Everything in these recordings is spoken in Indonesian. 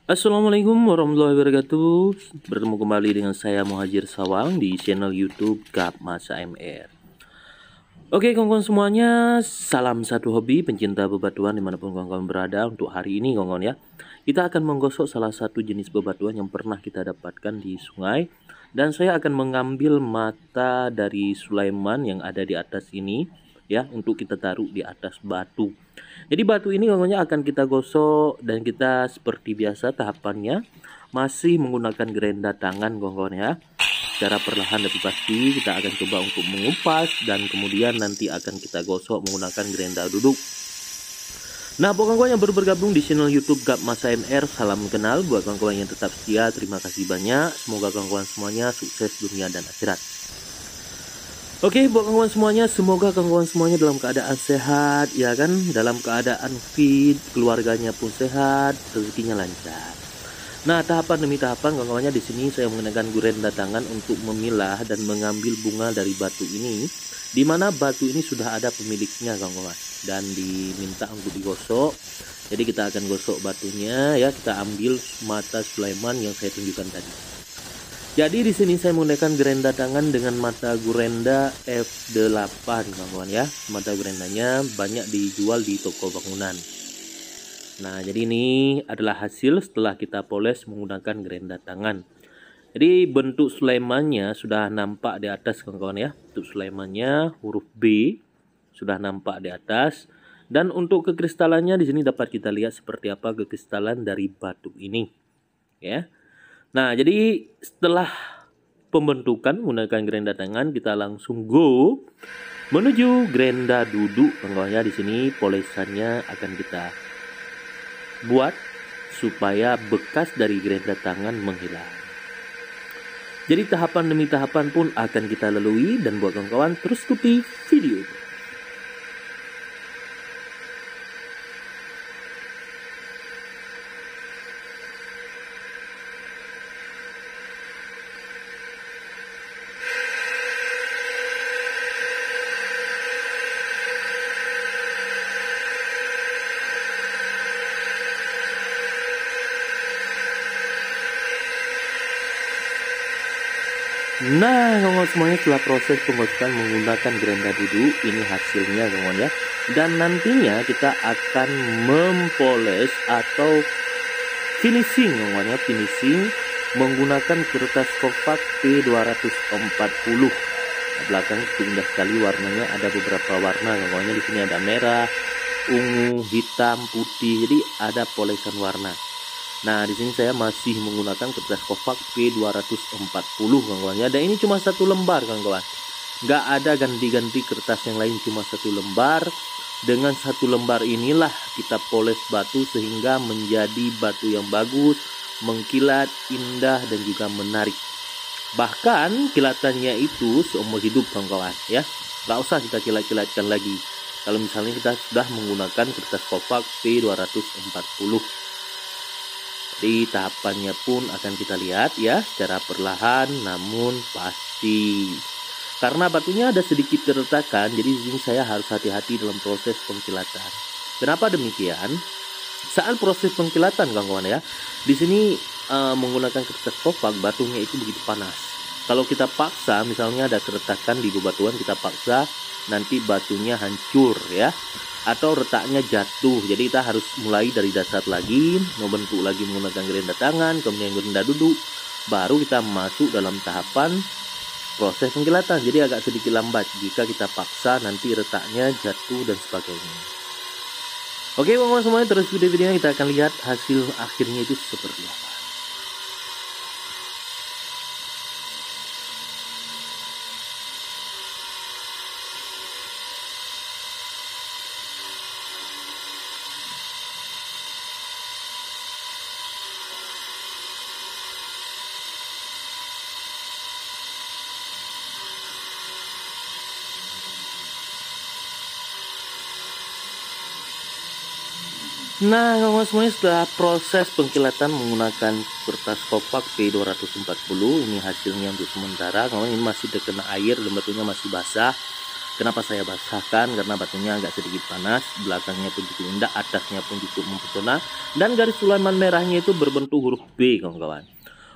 Assalamualaikum warahmatullahi wabarakatuh. Bertemu kembali dengan saya Muhajir Sawang di channel YouTube Gap Masa MR. Oke kawan-kawan semuanya, salam satu hobi pencinta bebatuan dimanapun kawan-kawan berada. Untuk hari ini kawan-kawan ya, kita akan menggosok salah satu jenis bebatuan yang pernah kita dapatkan di sungai. Dan saya akan mengambil mata dari Sulaiman yang ada di atas ini ya, untuk kita taruh di atas batu. Jadi batu ini kawannya akan kita gosok, dan kita seperti biasa tahapannya masih menggunakan gerenda tangan kawan-kawan ya. Secara perlahan tapi pasti kita akan coba untuk mengupas, dan kemudian nanti akan kita gosok menggunakan gerenda duduk. Nah buat kawan-kawan yang baru bergabung di channel YouTube Gap Masa MR, salam kenal. Buat kawan-kawan yang tetap setia, terima kasih banyak. Semoga kawan-kawan semuanya sukses dunia dan akhirat. Oke buat kawan-kawan semuanya, semoga kawan-kawan semuanya dalam keadaan sehat ya kan, dalam keadaan fit, keluarganya pun sehat, rezekinya lancar. Nah tahapan demi tahapan kawan-kawannya, di sini saya menggunakan gerenda tangan untuk memilah dan mengambil bunga dari batu ini, di mana batu ini sudah ada pemiliknya kawan-kawan, dan diminta untuk digosok. Jadi kita akan gosok batunya ya, kita ambil mata Sulaiman yang saya tunjukkan tadi. Jadi di sini saya menggunakan gerenda tangan dengan mata gerenda F8 kawan-kawan ya. Mata gerendanya banyak dijual di toko bangunan. Nah, jadi ini adalah hasil setelah kita poles menggunakan gerenda tangan. Jadi bentuk Sulaimannya sudah nampak di atas kawan-kawan ya. Bentuk Sulaimannya huruf B sudah nampak di atas. Dan untuk kekristalannya di sini dapat kita lihat seperti apa kekristalan dari batu ini. Ya. Nah, jadi setelah pembentukan menggunakan gerenda tangan, kita langsung go menuju gerenda duduk. Kawan-kawan ya, di sini polesannya akan kita buat supaya bekas dari gerenda tangan menghilang. Jadi tahapan demi tahapan pun akan kita lalui, dan buat kawan-kawan terus ikuti video ini. Nah kawan-kawan semuanya, setelah proses pembentukan menggunakan gerenda duduk, ini hasilnya kawan ya. Dan nantinya kita akan mempoles atau finishing kawan ya, finishing menggunakan kertas kopak P240. Nah, belakang itu indah sekali warnanya, ada beberapa warna kawan. Di sini ada merah, ungu, hitam, putih. Jadi ada polesan warna. Nah, di sini saya masih menggunakan kertas kopak P240 kawan-kawan ya. Dan ini cuma satu lembar kawan-kawan. Nggak ada ganti-ganti kertas yang lain, cuma satu lembar. Dengan satu lembar inilah kita poles batu sehingga menjadi batu yang bagus, mengkilat, indah, dan juga menarik. Bahkan kilatannya itu seumur hidup kawan-kawan ya. Nggak usah kita kilat-kilatkan lagi kalau misalnya kita sudah menggunakan kertas kopak P240. Di tahapannya pun akan kita lihat ya, secara perlahan namun pasti. Karena batunya ada sedikit keretakan, jadi di sini saya harus hati-hati dalam proses pengkilatan. Kenapa demikian? Saat proses pengkilatan kawan-kawan ya, di sini menggunakan kertas kopak, batunya itu begitu panas. Kalau kita paksa, misalnya ada keretakan di bebatuan, kita paksa, nanti batunya hancur ya, atau retaknya jatuh. Jadi kita harus mulai dari dasar lagi, membentuk lagi menggunakan gerenda tangan, kemudian gerenda duduk, baru kita masuk dalam tahapan proses pengkilatan. Jadi agak sedikit lambat jika kita paksa, nanti retaknya jatuh dan sebagainya. Oke kawan-kawan semuanya, terus videonya kita akan lihat hasil akhirnya itu seperti apa. Nah kawan-kawan semuanya, setelah proses pengkilatan menggunakan kertas kopak P240, ini hasilnya untuk sementara. Kawan, ini masih terkena air dan batunya masih basah. Kenapa saya basahkan? Karena batunya agak sedikit panas, belakangnya pun cukup indah, atasnya pun cukup mempesona, dan garis sulaiman merahnya itu berbentuk huruf B, kawan-kawan.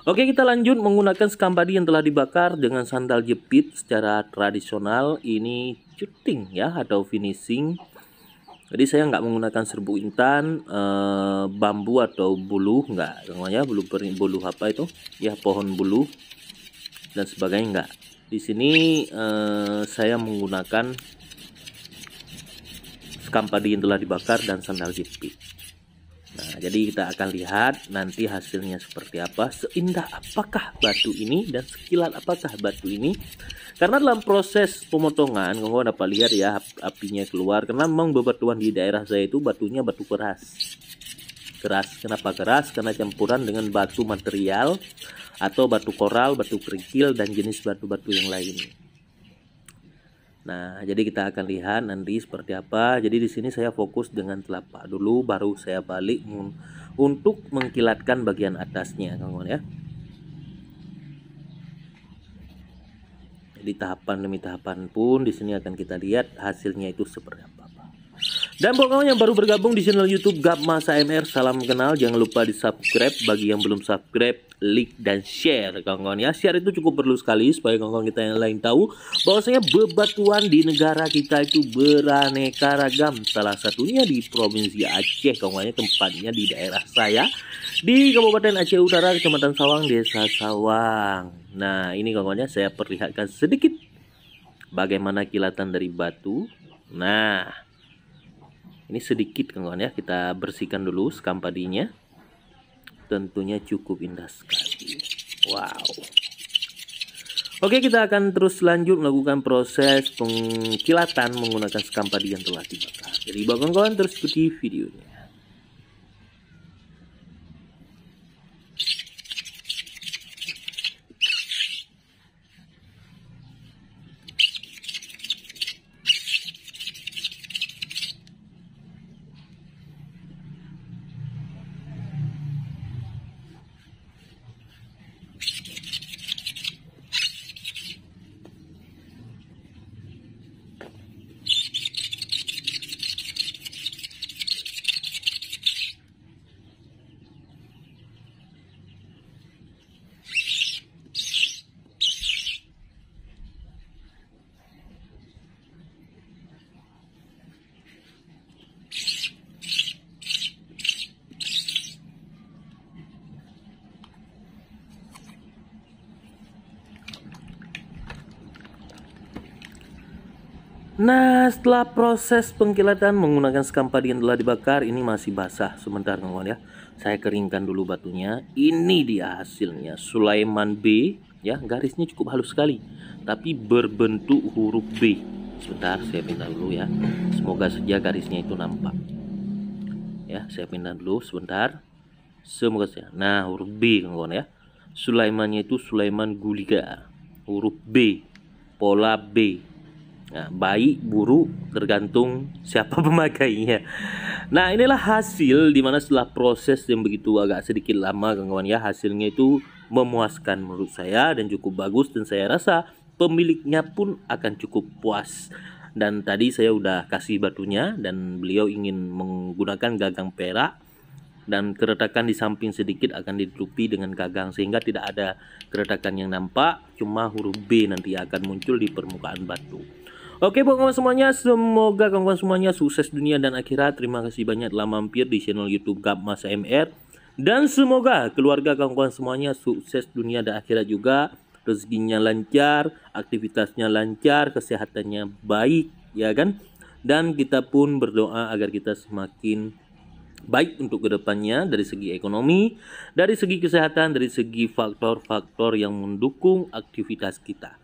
Oke, kita lanjut menggunakan sekam padi yang telah dibakar dengan sandal jepit secara tradisional. Ini cutting ya, atau finishing. Jadi saya nggak menggunakan serbuk intan, bambu atau bulu, nggak, namanya bulu apa itu? Ya, pohon bulu dan sebagainya, enggak. Di sini saya menggunakan sekam padi yang telah dibakar dan sandal jepit. Nah, jadi kita akan lihat nanti hasilnya seperti apa, seindah apakah batu ini dan sekilat apakah batu ini. Karena dalam proses pemotongan, kamu dapat lihat ya apinya keluar, karena memang bebatuan di daerah saya itu batunya batu keras. Kenapa keras? Karena campuran dengan batu material atau batu koral, batu kerikil, dan jenis batu-batu yang lain. Nah, jadi kita akan lihat nanti seperti apa. Jadi di sini saya fokus dengan telapak dulu, baru saya balik untuk mengkilatkan bagian atasnya, kawan ya. Jadi tahapan demi tahapan pun di sini akan kita lihat hasilnya itu seperti apa. Dan buat kawan yang baru bergabung di channel YouTube Gap Mas AMR, salam kenal. Jangan lupa di subscribe bagi yang belum subscribe, like dan share, kawan-kawan ya. Share itu cukup perlu sekali supaya kawan-kawan kita yang lain tahu bahwasanya bebatuan di negara kita itu beraneka ragam. Salah satunya di Provinsi Aceh, kawan-kawan ya, tempatnya di daerah saya di Kabupaten Aceh Utara, Kecamatan Sawang, Desa Sawang. Nah, ini kawan-kawan ya, saya perlihatkan sedikit bagaimana kilatan dari batu. Nah, ini sedikit kawan ya, kita bersihkan dulu sekam padinya. Tentunya cukup indah sekali. Wow. Oke, kita akan terus lanjut melakukan proses pengkilatan menggunakan sekam padi yang telah dibakar. Jadi kawan-kawan terus ikuti videonya. Nah, setelah proses pengkilatan menggunakan sekam padi yang telah dibakar, ini masih basah. Sebentar kawan ya, saya keringkan dulu batunya. Ini dia hasilnya, Sulaiman B ya, garisnya cukup halus sekali tapi berbentuk huruf B. Sebentar, saya pindah dulu ya, semoga saja garisnya itu nampak ya. Saya pindah dulu sebentar, semoga saja. Nah, huruf B kawan ya, Sulaimannya itu Sulaiman Guliga, huruf B, pola B. Nah, baik buruk tergantung siapa pemakainya. Nah, inilah hasil dimana setelah proses yang begitu agak sedikit lama kawan ya, hasilnya itu memuaskan menurut saya dan cukup bagus, dan saya rasa pemiliknya pun akan cukup puas. Dan tadi saya udah kasih batunya dan beliau ingin menggunakan gagang perak, dan keretakan di samping sedikit akan ditutupi dengan gagang sehingga tidak ada keretakan yang nampak, cuma huruf B nanti akan muncul di permukaan batu. Oke kawan-kawan semuanya, semoga kawan-kawan semuanya sukses dunia dan akhirat. Terima kasih banyak telah mampir di channel YouTube Gap Mas AMR, dan semoga keluarga kawan-kawan semuanya sukses dunia dan akhirat juga. Rezekinya lancar, aktivitasnya lancar, kesehatannya baik ya kan. Dan kita pun berdoa agar kita semakin baik untuk kedepannya dari segi ekonomi, dari segi kesehatan, dari segi faktor-faktor yang mendukung aktivitas kita.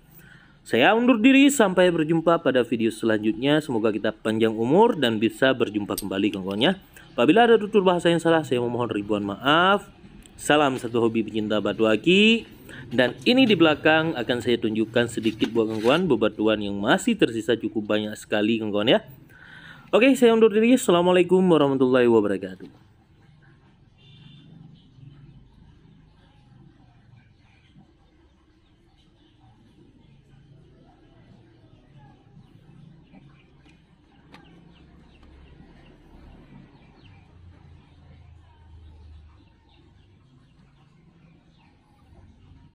Saya undur diri, sampai berjumpa pada video selanjutnya. Semoga kita panjang umur dan bisa berjumpa kembali kawan-kawan ya. Apabila ada tutur bahasa yang salah, saya memohon ribuan maaf. Salam satu hobi pecinta batu aki. Dan ini di belakang akan saya tunjukkan sedikit buat kawan-kawan bebatuan yang masih tersisa cukup banyak sekali kawan-kawan ya. Oke, saya undur diri. Assalamualaikum warahmatullahi wabarakatuh.